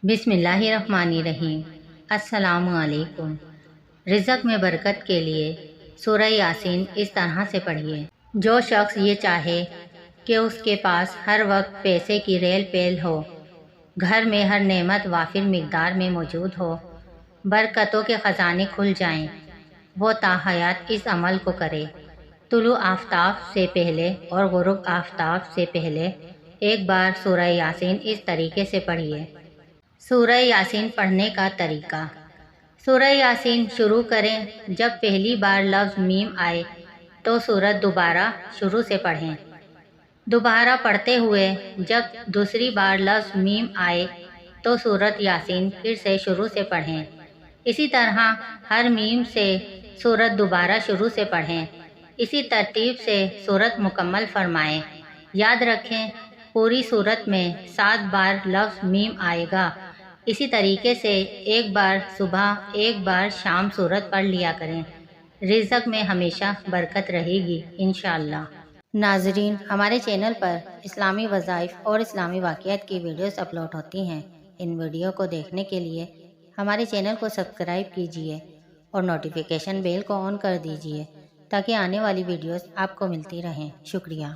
بسم اللہ الرحمن الرحیم۔ السلام علیکم۔ رزق میں برکت کے لیے سورہ یاسین اس طرح سے پڑھیے۔ جو شخص یہ چاہے کہ اس کے پاس ہر وقت پیسے کی ریل پیل ہو، گھر میں ہر نعمت وافر مقدار میں موجود ہو، برکتوں کے خزانے کھل جائیں، وہ تاحیات اس عمل کو کرے۔ طلوع آفتاب سے پہلے اور غروب آفتاب سے پہلے ایک بار سورہ یاسین اس طریقے سے پڑھیے۔ سورہ یاسین پڑھنے کا طریقہ۔ سورہ یاسین شروع کریں جب پہلی بار لفظ میم آئے تو سورت دوبارہ شروع سے پڑھیں۔ دوبارہ پڑھتے ہوئے جب دوسری بار لفظ میم آئے تو سورت یاسین پھر سے شروع سے پڑھیں۔ اسی طرح ہر میم سے سورت دوبارہ شروع سے پڑھیں۔ اسی ترتیب سے سورت مکمل فرمائیں۔ یاد رکھیں پوری سورت میں 7 بار لفظ میم آئے گا۔ اسی طریقے سے ایک بار صبح ایک بار شام سورت پڑھ لیا کریں۔ رزق میں ہمیشہ برکت رہے گی انشاءاللہ۔ ناظرین، ہمارے چینل پر اسلامی وظائف اور اسلامی واقعات کی ویڈیوز اپلوڈ ہوتی ہیں۔ ان ویڈیو کو دیکھنے کے لیے ہمارے چینل کو سبسکرائب کیجیے اور نوٹیفیکیشن بیل کو آن کر دیجیے تاکہ آنے والی ویڈیوز آپ کو ملتی رہیں۔ شکریہ۔